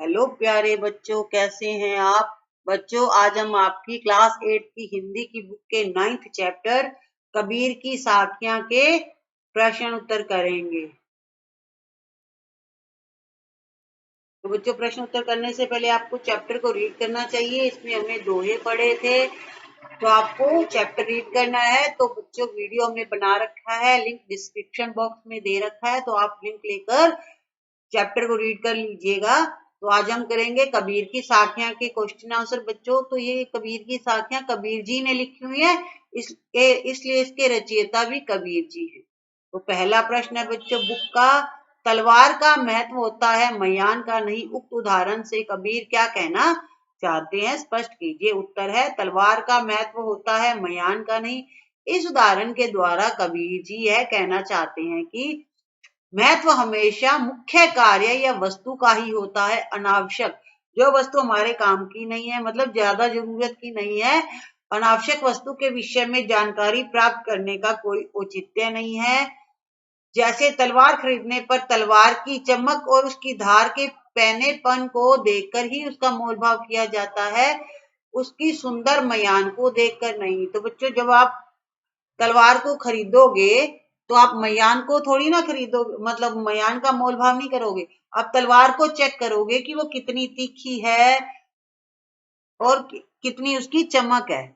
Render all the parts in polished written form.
Hello प्यारे बच्चों, कैसे हैं आप बच्चों। आज हम आपकी क्लास 8 की हिंदी की बुक के 9th चैप्टर कबीर की साखियां के प्रश्न उत्तर करेंगे। तो बच्चों, प्रश्न उत्तर करने से पहले आपको चैप्टर को रीड करना चाहिए। इसमें हमने दोहे पढ़े थे, तो आपको चैप्टर रीड करना है। तो बच्चों, वीडियो हमने बना रखा है, लिंक डिस्क्रिप्शन बॉक्स में दे रखा है, तो आप लिंक लेकर चैप्टर को रीड कर लीजिएगा। तो आज हम करेंगे कबीर की साखियां के क्वेश्चन आंसर बच्चों। तो ये कबीर की साखियां कबीर जी ने लिखी हुई है, इसलिए इसके रचयिता भी कबीर जी हैं। तो पहला प्रश्न है बच्चों बुक का, तलवार का महत्व होता है मयान का नहीं, उक्त उदाहरण से कबीर क्या कहना चाहते हैं, स्पष्ट कीजिए। उत्तर है तलवार का महत्व होता है मयान का नहीं। इस उदाहरण के द्वारा कबीर जी यह कहना चाहते हैं कि महत्व हमेशा मुख्य कार्य या वस्तु का ही होता है, अनावश्यक जो वस्तु हमारे काम की नहीं है, मतलब ज्यादा जरूरत की नहीं है, अनावश्यक वस्तु के विषय में जानकारी प्राप्त करने का कोई औचित्य नहीं है। जैसे तलवार खरीदने पर तलवार की चमक और उसकी धार के पैनेपन को देखकर ही उसका मोल भाव किया जाता है, उसकी सुंदर मयान को देखकर नहीं। तो बच्चों, जब आप तलवार को खरीदोगे तो आप मयान को थोड़ी ना खरीदोगे, मतलब मयान का मोल भाव नहीं करोगे। आप तलवार को चेक करोगे कि वो कितनी तीखी है और कितनी उसकी चमक है।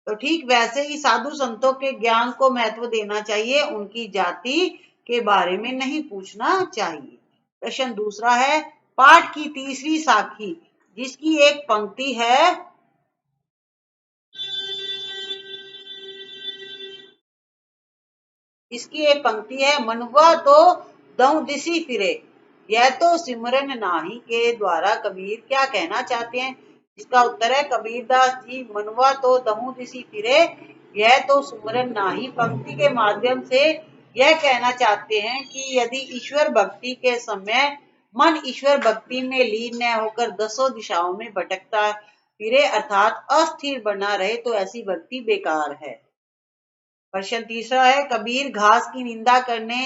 तो ठीक वैसे ही साधु संतों के ज्ञान को महत्व देना चाहिए, उनकी जाति के बारे में नहीं पूछना चाहिए। प्रश्न दूसरा है, पाठ की तीसरी साखी जिसकी एक पंक्ति है, इसकी एक पंक्ति है, मनुआ तो दऊ दिसी फिरे, यह तो सिमरन नाही के द्वारा कबीर क्या कहना चाहते हैं। इसका उत्तर है कबीरदास जी मनुआ तो दऊ दिसी फिरे, यह तो सिमरन नाही पंक्ति के माध्यम से यह कहना चाहते हैं कि यदि ईश्वर भक्ति के समय मन ईश्वर भक्ति में लीन न होकर दसों दिशाओं में भटकता फिरे अर्थात अस्थिर बना रहे तो ऐसी भक्ति बेकार है। प्रश्न तीसरा है, कबीर घास की निंदा करने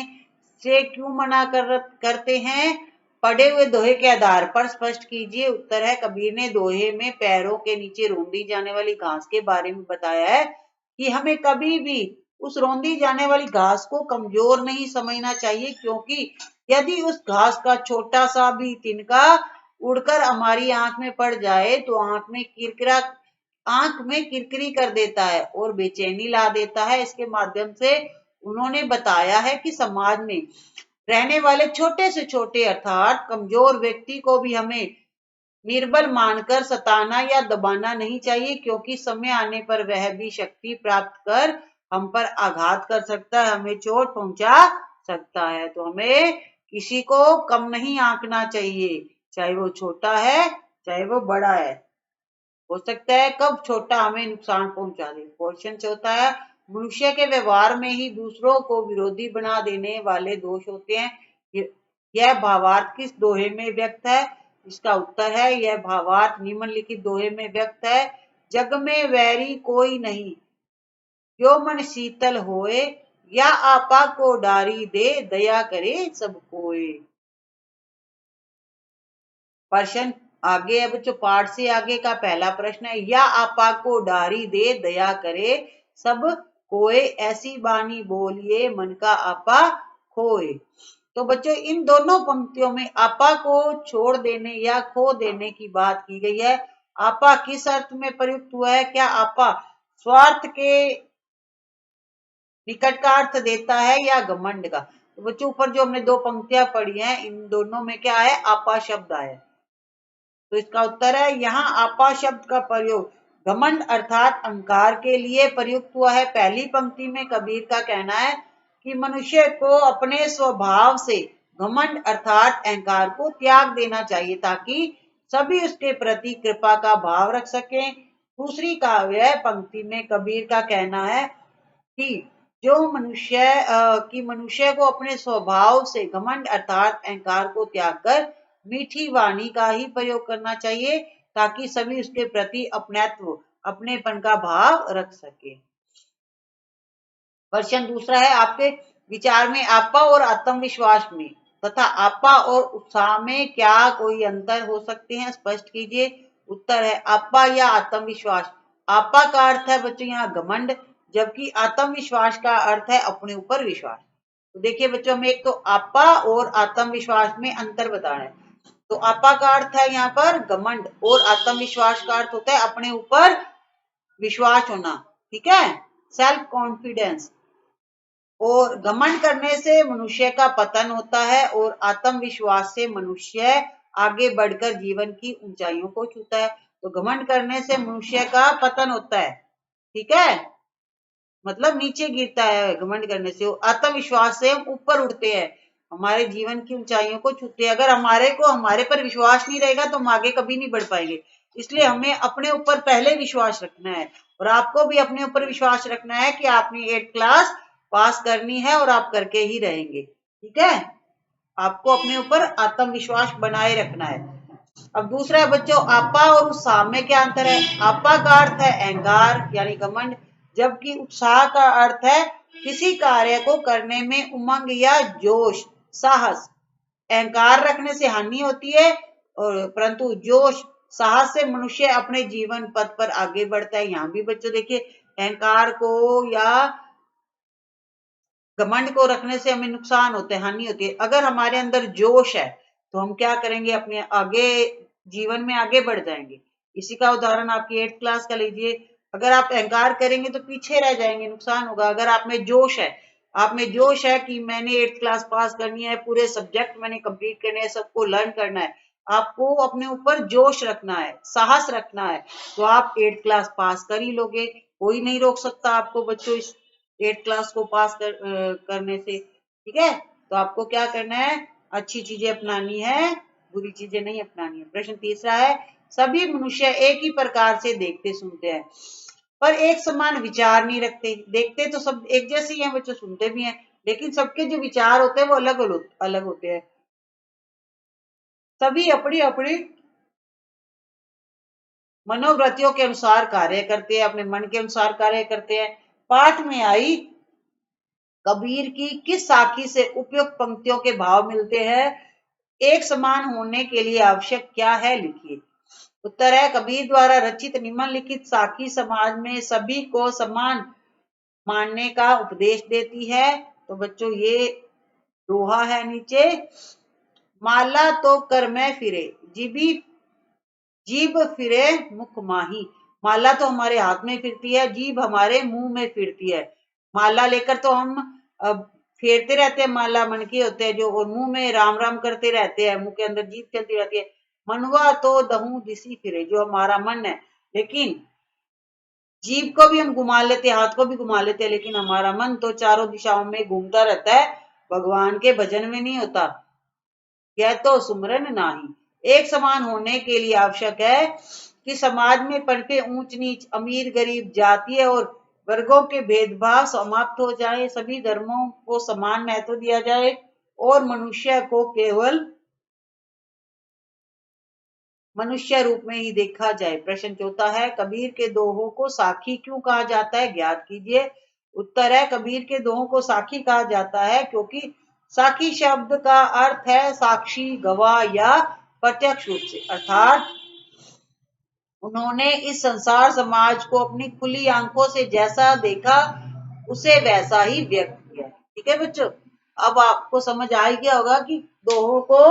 से क्यों मना करते हैं, पढ़े हुए दोहे के आधार पर स्पष्ट कीजिए। उत्तर है कबीर ने दोहे में पैरों के नीचे रौंदी जाने वाली घास के बारे में बताया है कि हमें कभी भी उस रौंदी जाने वाली घास को कमजोर नहीं समझना चाहिए, क्योंकि यदि उस घास का छोटा सा भी तिनका उड़कर हमारी आंख में पड़ जाए तो आंख में किरकिरी कर देता है और बेचैनी ला देता है। इसके माध्यम से उन्होंने बताया है कि समाज में रहने वाले छोटे से छोटे अर्थात कमजोर व्यक्ति को भी हमें निर्बल मानकर सताना या दबाना नहीं चाहिए, क्योंकि समय आने पर वह भी शक्ति प्राप्त कर हम पर आघात कर सकता है, हमें चोट पहुंचा सकता है। तो हमें किसी को कम नहीं आंकना चाहिए, चाहे वो छोटा है चाहे वो बड़ा है। हो सकता है कब छोटा हमें नुकसान पहुंचा दे। क्वेश्चन चौथा है, मनुष्य के व्यवहार में ही दूसरों को विरोधी बना देने वाले दोष होते हैं, यह भावार्थ किस दोहे में व्यक्त है। इसका उत्तर है यह भावार्थ निम्नलिखित दोहे में व्यक्त है, जग में वैरी कोई नहीं, जो मन शीतल होए, या आपा को डारी दे, दया करे सब कोय। प्रश्न आगे अब जो पाठ से आगे का पहला प्रश्न है, या आपा को डारी दे, दया करे सब कोय, ऐसी बानी बोलिए मन का आपा खोए। तो बच्चों, इन दोनों पंक्तियों में आपा को छोड़ देने या खो देने की बात की गई है। आपा किस अर्थ में प्रयुक्त हुआ है, क्या आपा स्वार्थ के निकट का अर्थ देता है या घमंड का। तो बच्चों, ऊपर जो हमने दो पंक्तियां पढ़ी हैं, इन दोनों में क्या है, आपा शब्द आया। तो इसका उत्तर है यहाँ आपा शब्द का प्रयोग घमंड अर्थात अहंकार के लिए प्रयुक्त हुआ है। पहली पंक्ति में कबीर का कहना है कि मनुष्य को अपने स्वभाव से घमंड अर्थात अहंकार को त्याग देना चाहिए ताकि सभी उसके प्रति कृपा का भाव रख सकें। दूसरी काव्य पंक्ति में कबीर का कहना है कि जो मनुष्य को अपने स्वभाव से घमंड अर्थात अहंकार को त्याग कर मीठी वाणी का ही प्रयोग करना चाहिए ताकि सभी उसके प्रति अपनत्व अपनेपन का भाव रख सके। प्रश्न दूसरा है, आपके विचार में आपा और आत्मविश्वास में तथा आपा और उत्साह में क्या कोई अंतर हो सकते हैं, स्पष्ट कीजिए। उत्तर है आपा या आत्मविश्वास। आपा का अर्थ है बच्चों यहाँ घमंड, जबकि आत्मविश्वास का अर्थ है अपने ऊपर विश्वास। तो देखिए बच्चों, हमें एक तो आपा और आत्मविश्वास में अंतर बताना है। तो आपा का अर्थ है यहाँ पर घमंड और आत्मविश्वास का अर्थ होता है अपने ऊपर विश्वास होना, ठीक है, सेल्फ कॉन्फिडेंस। और घमंड करने से मनुष्य का पतन होता है और आत्मविश्वास से मनुष्य आगे बढ़कर जीवन की ऊंचाइयों को छूता है। तो घमंड करने से मनुष्य का पतन होता है, ठीक है, मतलब नीचे गिरता है घमंड करने से। आत्मविश्वास से हम ऊपर उठते हैं, हमारे जीवन की ऊंचाइयों को छूते हैं। अगर हमारे पर विश्वास नहीं रहेगा तो हम आगे कभी नहीं बढ़ पाएंगे। इसलिए हमें अपने ऊपर पहले विश्वास रखना है, और आपको भी अपने ऊपर विश्वास रखना है कि आपने 8th क्लास पास करनी है और आप करके ही रहेंगे, ठीक है। आपको अपने ऊपर आत्मविश्वास बनाए रखना है। अब दूसरा है बच्चों, आपा और उत्साह में क्या अंतर है। आपा का अर्थ है अहंकार यानी घमंड, जबकि उत्साह का अर्थ है किसी कार्य को करने में उमंग या जोश, साहस। अहंकार रखने से हानि होती है, और परंतु जोश, साहस से मनुष्य अपने जीवन पथ पर आगे बढ़ता है। यहाँ भी बच्चों देखिए, अहंकार को या घमंड को रखने से हमें नुकसान होते हैं, हानि होती है। अगर हमारे अंदर जोश है तो हम क्या करेंगे, अपने आगे जीवन में आगे बढ़ जाएंगे। इसी का उदाहरण आपकी 8th क्लास का लीजिए। अगर आप अहंकार करेंगे तो पीछे रह जाएंगे, नुकसान होगा। अगर आप में जोश है, आप में जोश है कि मैंने 8th क्लास पास करनी है, पूरे सब्जेक्ट मैंने कंप्लीट करने हैं, सबको लर्न करना है, आपको अपने ऊपर जोश रखना है, साहस रखना है, तो आप 8th क्लास पास कर ही लोगे। कोई नहीं रोक सकता आपको बच्चों इस 8th क्लास को पास करने से, ठीक है। तो आपको क्या करना है, अच्छी चीजें अपनानी है, बुरी चीजें नहीं अपनानी है। प्रश्न तीसरा है, सभी मनुष्य एक ही प्रकार से देखते सुनते हैं पर एक समान विचार नहीं रखते। देखते तो सब एक जैसे ही हैं बच्चों, सुनते भी हैं, लेकिन सबके जो विचार होते हैं वो अलग अलग होते हैं। सभी अपनी अपनी मनोवृत्तियों के अनुसार कार्य करते हैं, अपने मन के अनुसार कार्य करते हैं। पाठ में आई कबीर की किस साखी से उपयुक्त पंक्तियों के भाव मिलते हैं। एक समान होने के लिए आवश्यक क्या है, लिखिए। उत्तर है, कबीर द्वारा रचित निम्नलिखित साखी समाज में सभी को समान मानने का उपदेश देती है। तो बच्चों ये दोहा है नीचे, माला तो कर में फिरे, जीभ फिरे मुख माही। माला तो हमारे हाथ में फिरती है, जीभ हमारे मुंह में फिरती है। माला लेकर तो हम फेरते रहते हैं, माला मन के होते हैं जो, और मुंह में राम राम करते रहते हैं, मुंह के अंदर जीभ चलती रहती है। मनवा तो दहू दिसी फिरे, जो हमारा मन है, लेकिन जीभ को भी हम घुमा लेते हैं, हाथ को भी घुमा लेते हैं, लेकिन हमारा मन तो चारों दिशाओं में घूमता रहता है, भगवान के भजन में नहीं होता। यह तो सुमरन नाही। एक समान होने के लिए आवश्यक है कि समाज में पनपे ऊंच नीच, अमीर गरीब, जातीय और वर्गों के भेदभाव समाप्त हो जाए, सभी धर्मों को समान महत्व दिया जाए और मनुष्य को केवल मनुष्य रूप में ही देखा जाए। प्रश्न चौथा है, कबीर के दोहों को साखी क्यों कहा जाता है, ज्ञात कीजिए। उत्तर है, कबीर के दोहों को साखी कहा जाता है क्योंकि साखी शब्द का अर्थ है साक्षी, गवाह या प्रत्यक्ष रूप से, अर्थात उन्होंने इस संसार समाज को अपनी खुली आंखों से जैसा देखा उसे वैसा ही व्यक्त किया। ठीक है बच्चों, अब आपको समझ आ ही गया होगा कि दोहों को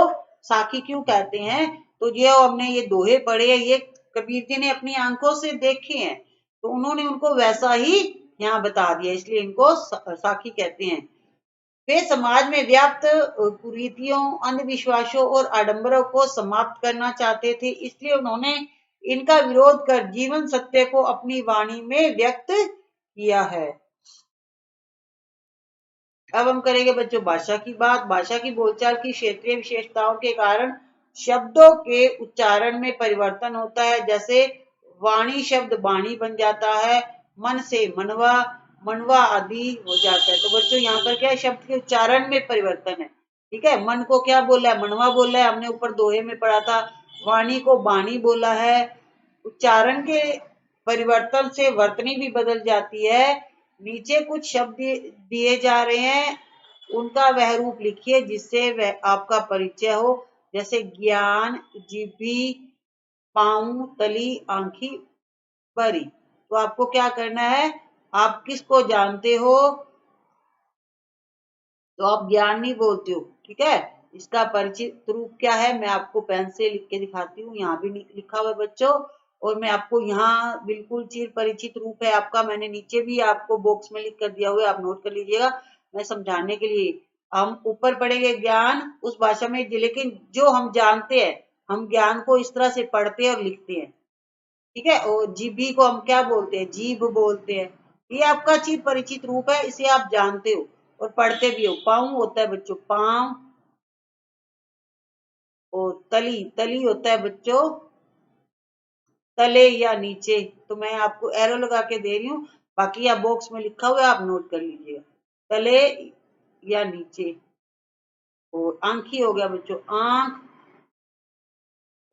साखी क्यों कहते हैं। तो ये हमने ये दोहे पढ़े हैं, ये कबीर जी ने अपनी आंखों से देखे हैं, तो उन्होंने उनको वैसा ही यहाँ बता दिया, इसलिए इनको साखी कहते हैं। वे समाज में व्याप्त कुरीतियों, अंधविश्वासों और आडंबरों को समाप्त करना चाहते थे, इसलिए उन्होंने इनका विरोध कर जीवन सत्य को अपनी वाणी में व्यक्त किया है। अब हम करेंगे बच्चों भाषा की बात। भाषा की बोलचाल की क्षेत्रीय विशेषताओं के कारण शब्दों के उच्चारण में परिवर्तन होता है, जैसे वाणी शब्द बाणी बन जाता है, मन से मनवा, मनवा आदि हो जाता है। तो बच्चों यहाँ पर क्या है, शब्द के उच्चारण में परिवर्तन है। ठीक है, मन को क्या बोला है, मनवा बोला है, हमने ऊपर दोहे में पढ़ा था। वाणी को बाणी बोला है। उच्चारण के परिवर्तन से वर्तनी भी बदल जाती है। नीचे कुछ शब्द दिए जा रहे हैं, उनका वह रूप लिखिए जिससे वह आपका परिचय हो, जैसे ज्ञान, जीभी, पाँव, तली, आंखी, बरी। तो आपको क्या करना है, आप किसको जानते हो, तो आप ज्ञान नहीं बोलते हो, ठीक है। इसका परिचित रूप क्या है, मैं आपको पेन से लिख के दिखाती हूँ, यहाँ भी लिखा हुआ है बच्चों, और मैं आपको यहाँ बिल्कुल चिर परिचित रूप है आपका, मैंने नीचे भी आपको बॉक्स में लिख कर दिया हुआ है, आप नोट कर लीजिएगा, मैं समझाने के लिए। हम ऊपर पढ़ेंगे ज्ञान उस भाषा में, लेकिन जो हम जानते हैं, हम ज्ञान को इस तरह से पढ़ते हैं और लिखते हैं, ठीक है। और जीभी को हम क्या बोलते हैं, जीभ बोलते हैं। ये आपका चिर परिचित रूप है, इसे आप जानते हो और पढ़ते भी हो। पाँव होता है बच्चों, पाँव, और तली, तली होता है बच्चों तले या नीचे। तो मैं आपको एरो लगा के दे रही हूँ, बाकी आप बॉक्स में लिखा हुआ है, आप नोट कर लीजिएगा, तले या नीचे। और आंखी हो गया बच्चों आंख,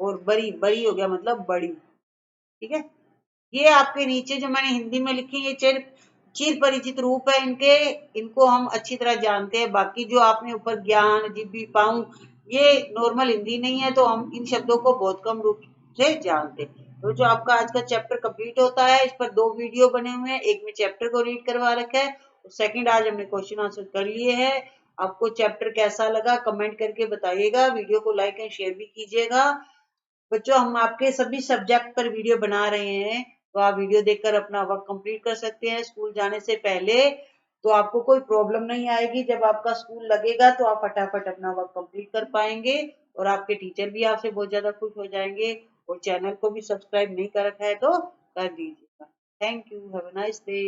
और बरी, बरी हो गया मतलब बड़ी, ठीक है। ये आपके नीचे जो मैंने हिंदी में लिखी, ये चिर चिर परिचित रूप है इनके, इनको हम अच्छी तरह जानते हैं। बाकी जो आपने ऊपर ज्ञान, जीभी, पाऊं, ये नॉर्मल हिंदी नहीं है, तो हम इन शब्दों को बहुत कम रूप से जानते हैं। तो जो आपका आज का चैप्टर कंप्लीट होता है, इस पर 2 वीडियो बने हुए हैं, एक में चैप्टर को रीड करवा रखा है, और सेकंड आज हमने क्वेश्चन आंसर कर लिए हैं। आपको चैप्टर कैसा लगा कमेंट करके बताइएगा, वीडियो को लाइक एंड शेयर भी कीजिएगा। बच्चों हम आपके सभी सब्जेक्ट पर वीडियो बना रहे हैं, तो आप वीडियो देखकर अपना वर्क कंप्लीट कर सकते हैं स्कूल जाने से पहले। तो आपको कोई प्रॉब्लम नहीं आएगी, जब आपका स्कूल लगेगा तो आप फटाफट अपना वर्क कंप्लीट कर पाएंगे, और आपके टीचर भी आपसे बहुत ज्यादा खुश हो जाएंगे। और चैनल को भी सब्सक्राइब नहीं कर रखा है तो कर दीजिएगा। Thank you, have a nice day.